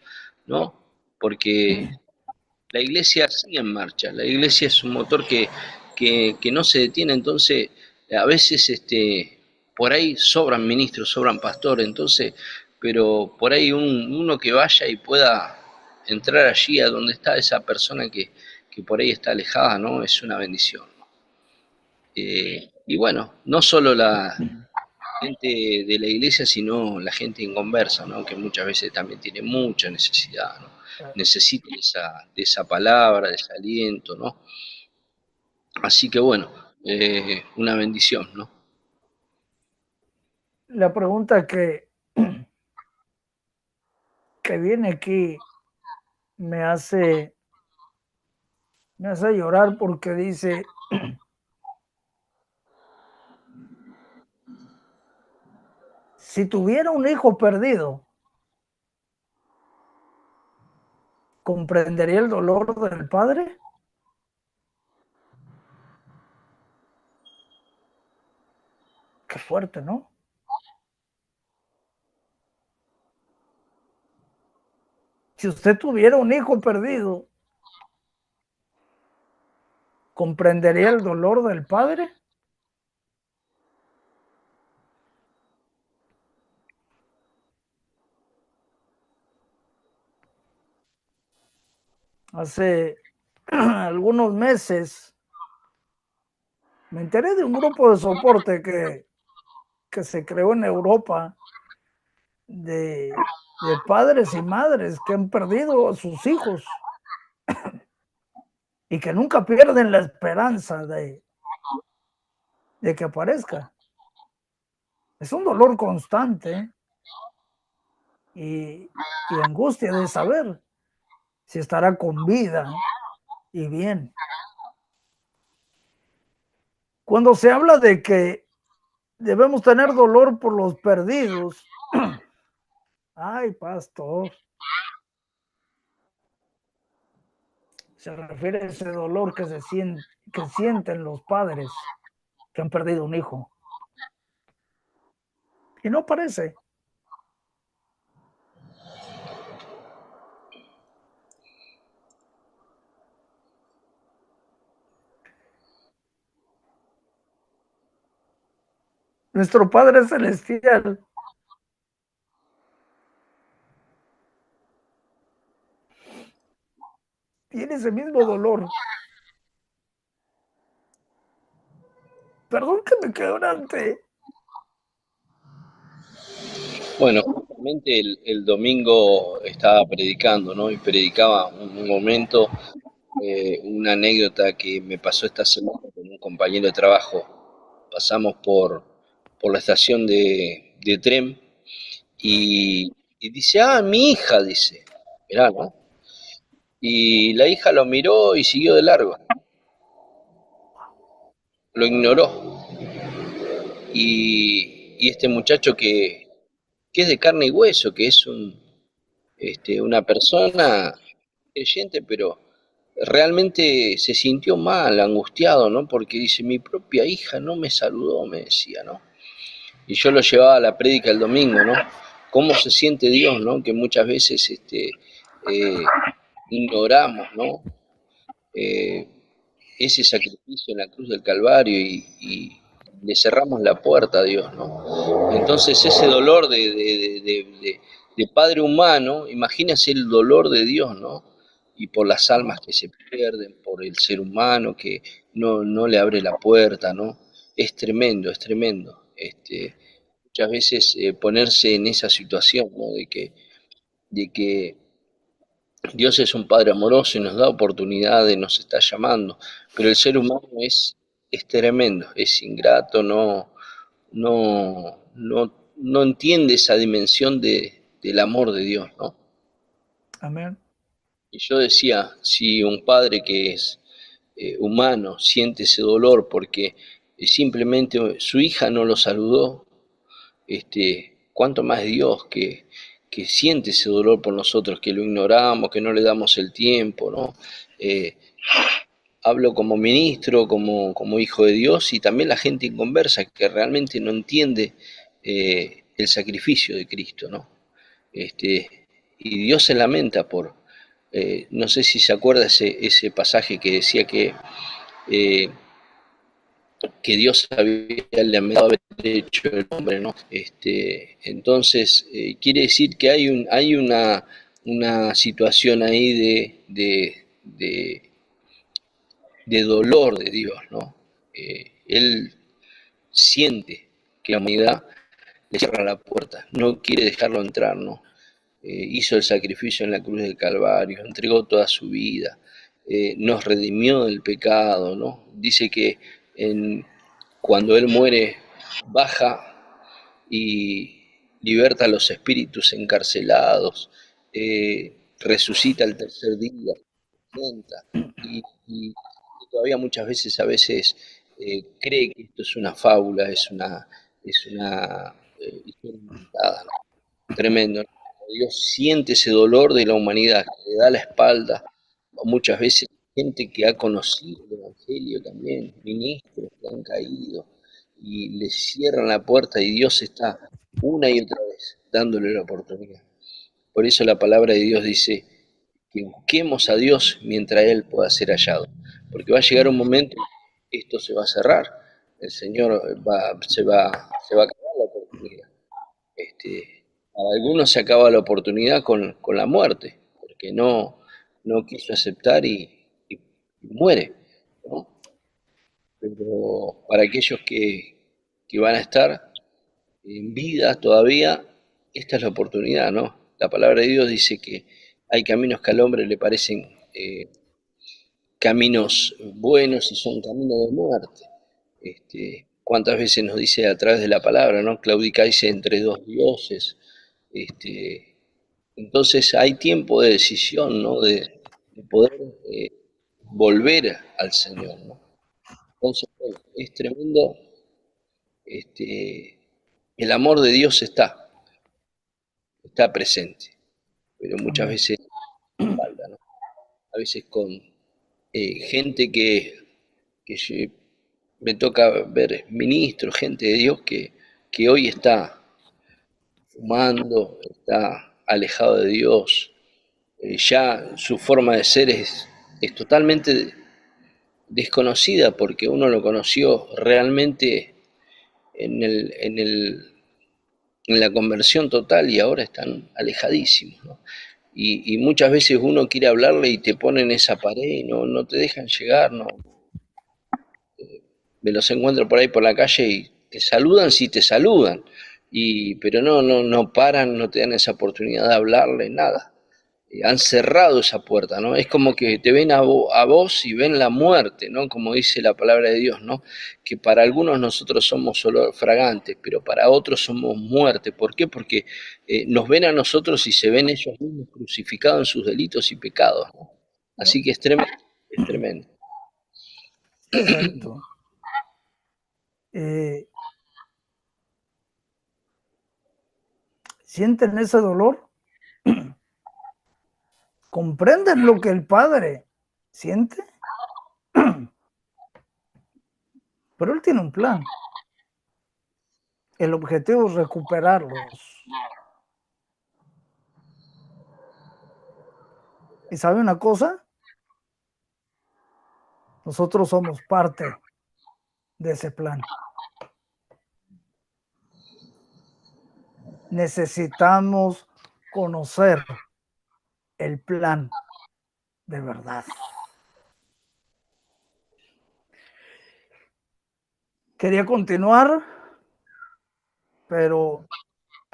¿no? Porque la iglesia sigue en marcha, la iglesia es un motor que no se detiene, entonces a veces por ahí sobran ministros, sobran pastores, entonces, pero por ahí uno que vaya y pueda entrar allí a donde está esa persona que por ahí está alejada, ¿no? Es una bendición. Y bueno, no solo la gente de la iglesia, sino la gente inconversa, ¿no? Que muchas veces también tiene mucha necesidad, ¿no? Necesita de esa palabra, de ese aliento, ¿no? Así que bueno, una bendición, ¿no? La pregunta que viene aquí me hace, me hace llorar porque dice, si tuviera un hijo perdido, ¿comprendería el dolor del padre? Qué fuerte, ¿no? Si usted tuviera un hijo perdido, ¿comprendería el dolor del padre? hace algunos meses me enteré de un grupo de soporte que se creó en Europa de padres y madres que han perdido a sus hijos y que nunca pierden la esperanza de que aparezca. Es un dolor constante y angustia de saber si estará con vida y bien. Cuando se habla de que debemos tener dolor por los perdidos, ay, pastor, se refiere a ese dolor que sienten los padres que han perdido un hijo. Y no parece. Nuestro Padre Celestial tiene ese mismo dolor. Perdón que me quebrante. Bueno, justamente el domingo estaba predicando, ¿no? Y predicaba un momento, una anécdota que me pasó esta semana con un compañero de trabajo. Pasamos por la estación de tren y dice, ah, mi hija, dice, mirá, ¿no? Y la hija lo miró y siguió de largo, lo ignoró. Y este muchacho que es de carne y hueso, que es una persona creyente, pero realmente se sintió mal, angustiado, ¿no? Porque dice, mi propia hija no me saludó, me decía, ¿no? Y yo lo llevaba a la prédica el domingo, ¿no? ¿Cómo se siente Dios, ¿no? Que muchas veces ignoramos, ¿no? Eh, ese sacrificio en la cruz del Calvario y le cerramos la puerta a Dios, ¿no? Entonces ese dolor de padre humano, imagínense el dolor de Dios, ¿no? Y por las almas que se pierden, por el ser humano que no le abre la puerta, ¿no? Es tremendo, es tremendo. Muchas veces ponerse en esa situación, ¿no? De que Dios es un Padre amoroso y nos da oportunidades, nos está llamando, pero el ser humano es tremendo, es ingrato, no entiende esa dimensión del amor de Dios, ¿no? Amén. Y yo decía, si un padre que es humano siente ese dolor porque simplemente su hija no lo saludó, cuánto más Dios que siente ese dolor por nosotros, que lo ignoramos, que no le damos el tiempo, ¿no? Eh, Hablo como ministro, como hijo de Dios y también la gente inconversa que realmente no entiende el sacrificio de Cristo, ¿no? Y Dios se lamenta no sé si se acuerda ese pasaje que decía eh, que Dios había lamentado haber hecho el hombre, ¿no? Entonces, quiere decir que hay una situación ahí de dolor de Dios, ¿no? Él siente que la humanidad le cierra la puerta, no quiere dejarlo entrar, ¿no? Hizo el sacrificio en la cruz del Calvario, entregó toda su vida, nos redimió del pecado, ¿no? Dice que cuando Él muere, baja y liberta a los espíritus encarcelados, resucita el tercer día, y todavía muchas veces cree que esto es una fábula, es una historia inventada, ¿no? Tremendo, ¿no? Dios siente ese dolor de la humanidad, que le da la espalda, muchas veces gente que ha conocido el Evangelio también, ministros que han caído y le cierran la puerta y Dios está una y otra vez dándole la oportunidad. Por eso la palabra de Dios dice que busquemos a Dios mientras Él pueda ser hallado, porque va a llegar un momento esto se va a cerrar, el Señor se va a acabar la oportunidad. Para algunos se acaba la oportunidad con la muerte, porque no quiso aceptar y muere, ¿no? Pero para aquellos que van a estar en vida todavía, esta es la oportunidad, ¿no? La palabra de Dios dice que hay caminos que al hombre le parecen caminos buenos y son caminos de muerte. ¿Cuántas veces nos dice a través de la palabra, ¿no? Claudicáis entre dos dioses. Este, entonces hay tiempo de decisión, ¿no? De poder volver al Señor, ¿no? Entonces, bueno, es tremendo. El amor de Dios está presente, pero muchas Amén. veces falta, ¿no? A veces con gente que me toca ver ministros, gente de Dios que hoy está fumando, está alejado de Dios, ya su forma de ser es totalmente desconocida porque uno lo conoció realmente en en la conversión total y ahora están alejadísimos, ¿no? Y muchas veces uno quiere hablarle y te ponen esa pared y no te dejan llegar, ¿no? Me los encuentro por ahí por la calle y te saludan si te saludan, pero no paran, no te dan esa oportunidad de hablarle, nada. Han cerrado esa puerta, ¿no? Es como que te ven a vos y ven la muerte, ¿no? Como dice la palabra de Dios, ¿no? Que para algunos nosotros somos olor fragantes, pero para otros somos muerte. ¿Por qué? Porque nos ven a nosotros y se ven ellos mismos crucificados en sus delitos y pecados, ¿no? ¿No? Así que es tremendo, es tremendo. Correcto. Eh, ¿Sienten ese dolor? ¿Comprenden lo que el Padre siente? Pero Él tiene un plan. El objetivo es recuperarlos. ¿Y sabe una cosa? Nosotros somos parte de ese plan. Necesitamos conocer el plan de verdad. Quería continuar, pero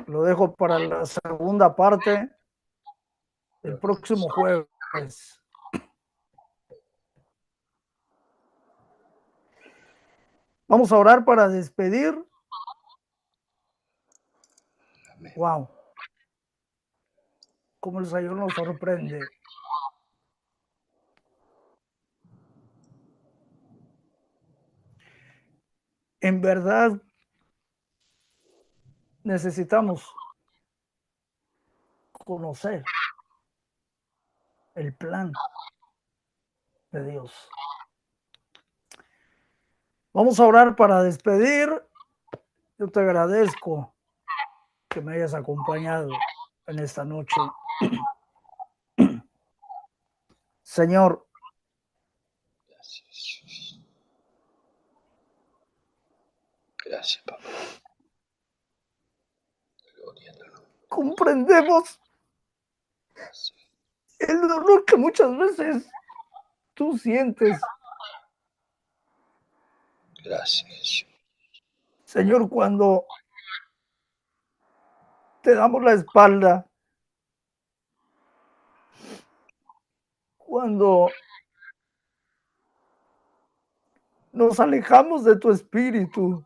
lo dejo para la segunda parte el próximo jueves. Vamos a orar para despedir. Wow, cómo el Señor nos sorprende. En verdad necesitamos conocer el plan de Dios. Vamos a orar para despedir. Yo te agradezco que me hayas acompañado en esta noche. Señor, Gracias, gracias, papá. Gloria a tu nombre. comprendemos Gracias, el dolor que muchas veces tú sientes, gracias, Jesús. Señor, cuando te damos la espalda, cuando nos alejamos de tu espíritu.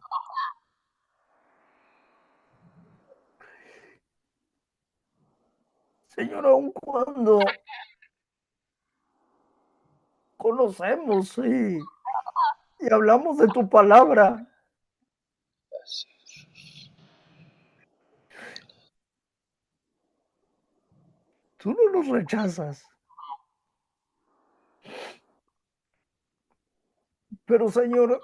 Señor, aun cuando conocemos y hablamos de tu palabra, Gracias. tú no nos rechazas. Pero, Señor,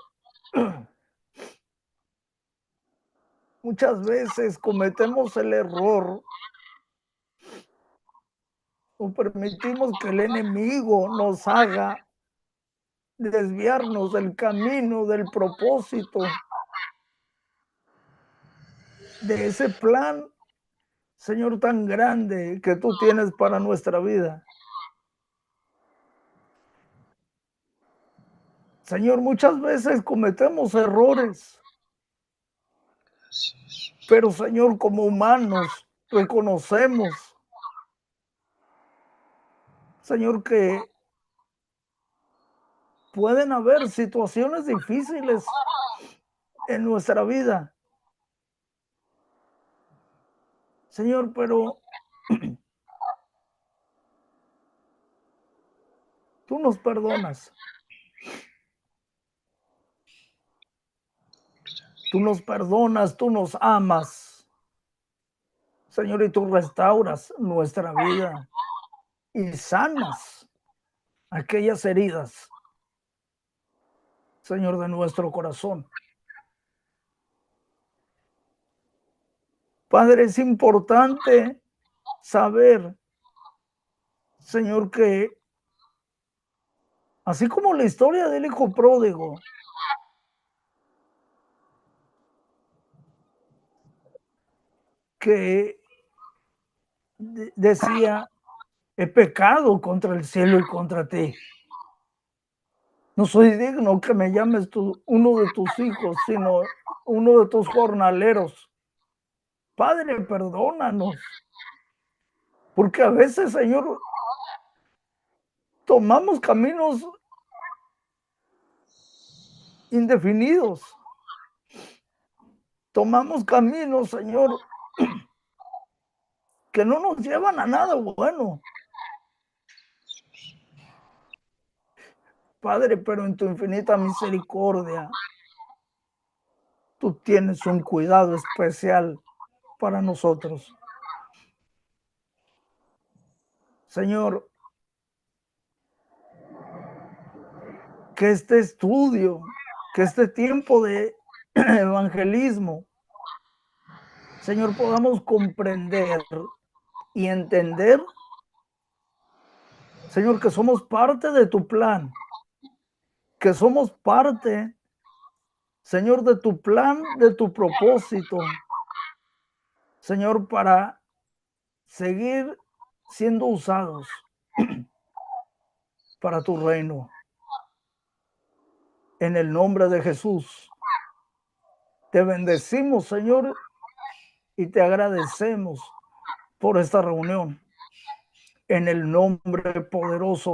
muchas veces cometemos el error o permitimos que el enemigo nos haga desviarnos del camino, del propósito, de ese plan, Señor, tan grande que tú tienes para nuestra vida. Señor, muchas veces cometemos errores, pero Señor, como humanos, reconocemos, Señor, que pueden haber situaciones difíciles en nuestra vida. Señor, pero tú nos perdonas. Tú nos perdonas, tú nos amas. Señor, y tú restauras nuestra vida y sanas aquellas heridas, Señor, de nuestro corazón. Padre, es importante saber, Señor, que así como la historia del hijo pródigo, que decía, he pecado contra el cielo y contra ti. No soy digno que me llames uno de tus hijos, sino uno de tus jornaleros. Padre, perdónanos, porque a veces, Señor, tomamos caminos indefinidos. Tomamos caminos, Señor, que no nos llevan a nada bueno. Padre, pero en tu infinita misericordia, tú tienes un cuidado especial para nosotros. Señor, que este estudio, que este tiempo de evangelismo, Señor, podamos comprender y entender, Señor, que somos parte de tu plan, que somos parte, Señor, de tu plan, de tu propósito, Señor, para seguir siendo usados para tu reino. En el nombre de Jesús, te bendecimos, Señor, y te agradecemos por esta reunión. En el nombre poderoso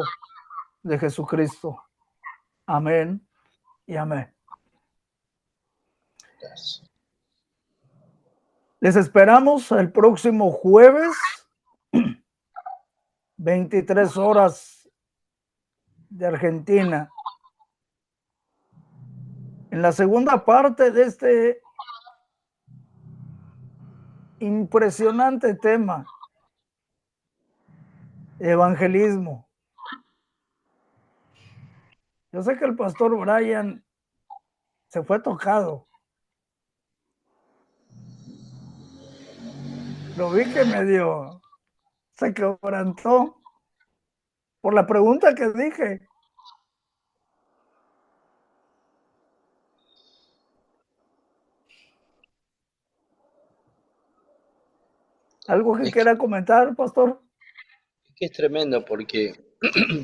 de Jesucristo. Amén y amén. Gracias. Les esperamos el próximo jueves, 23 horas de Argentina, en la segunda parte de este impresionante tema, evangelismo. Yo sé que el pastor Brian se fue tocado. Lo vi que medio se quebrantó por la pregunta que dije. ¿Algo que Es que, quiera comentar, pastor? es que es tremendo porque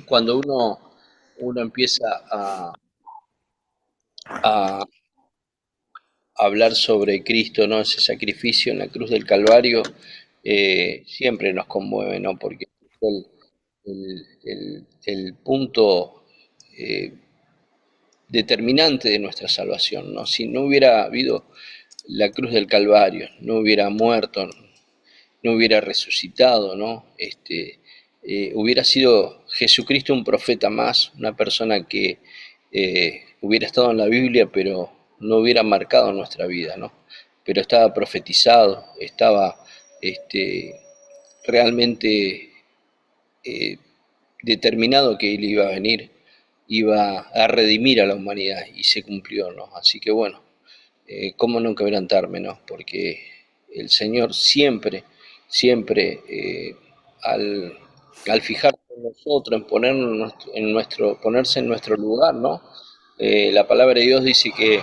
cuando uno empieza a hablar sobre Cristo, ¿no? Ese sacrificio en la cruz del Calvario, siempre nos conmueve, ¿no? Porque es el punto determinante de nuestra salvación, ¿no? Si no hubiera habido la cruz del Calvario, no hubiera muerto, no hubiera resucitado, ¿no? Hubiera sido Jesucristo un profeta más, una persona que hubiera estado en la Biblia, pero no hubiera marcado nuestra vida, ¿no? Pero estaba profetizado, estaba realmente eh, determinado que Él iba a venir, iba a redimir a la humanidad y se cumplió, ¿no? Así que bueno, cómo no quebrantarme, ¿no? Porque el Señor siempre, siempre, al fijarse en nosotros, en ponerse en nuestro lugar, ¿no? La palabra de Dios dice que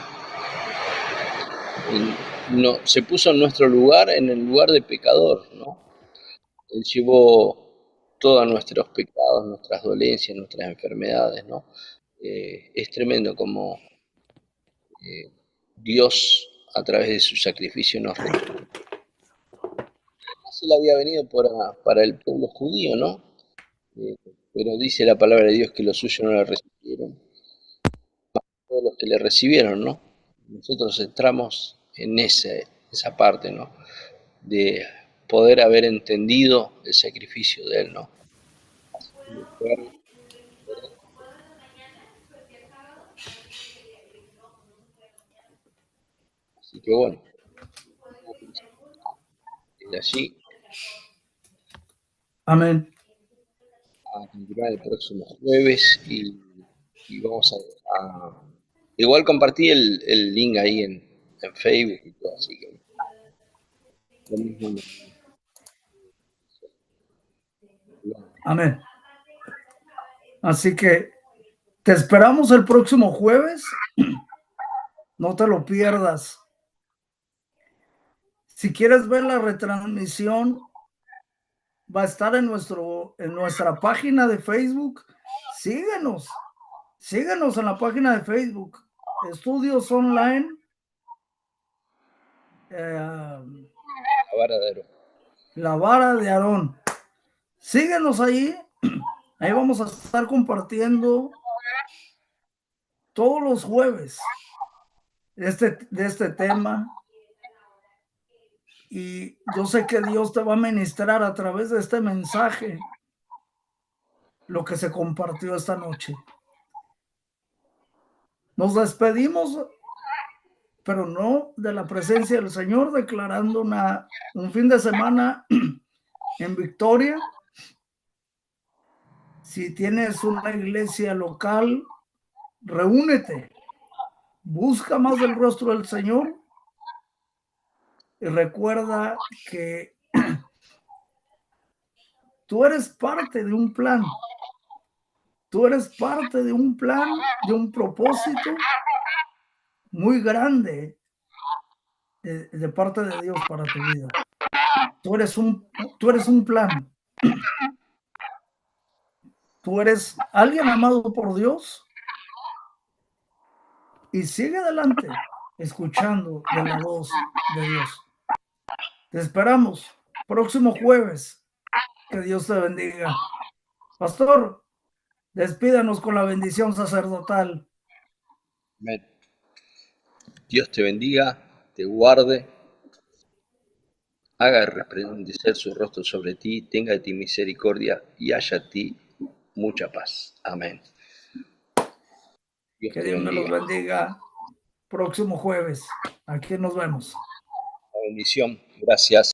no, se puso en nuestro lugar, en el lugar de pecador, ¿no? Él llevó todos nuestros pecados, nuestras dolencias, nuestras enfermedades, ¿no? Es tremendo como Dios a través de su sacrificio nos redime. Él había venido para el pueblo judío, ¿no? Eh, pero dice la palabra de Dios que los suyos no la recibieron, todos los que le recibieron, ¿no? Nosotros entramos en esa parte, ¿no? De poder haber entendido el sacrificio de Él, ¿no? Así que bueno, desde allí Amén. a continuar el próximo jueves y vamos igual compartí el link ahí en Facebook y todo, así que lo mismo. Amén. Así que te esperamos el próximo jueves. No te lo pierdas. Si quieres ver la retransmisión, va a estar en nuestra página de Facebook. Síguenos. Síguenos en la página de Facebook. Estudios Online. La vara de Aarón. La vara de Aarón. Síguenos ahí. Ahí vamos a estar compartiendo todos los jueves de este tema. Y yo sé que Dios te va a ministrar a través de este mensaje lo que se compartió esta noche. Nos despedimos, pero no de la presencia del Señor, declarando un fin de semana en victoria. Si tienes una iglesia local, reúnete, busca más del rostro del Señor y recuerda que tú eres parte de un plan. Tú eres parte de un plan, de un propósito muy grande de parte de Dios para tu vida. Tú eres un plan. Tú eres alguien amado por Dios y sigue adelante escuchando de la voz de Dios. Te esperamos próximo jueves. Que Dios te bendiga. Pastor, despídanos con la bendición sacerdotal. Amén. Dios te bendiga, te guarde, haga resplandecer su rostro sobre ti, tenga de ti misericordia y haya a ti mucha paz. Amén. Dios Que te Dios me los bendiga. bendiga. Próximo jueves. Aquí nos vemos. Una bendición. Gracias.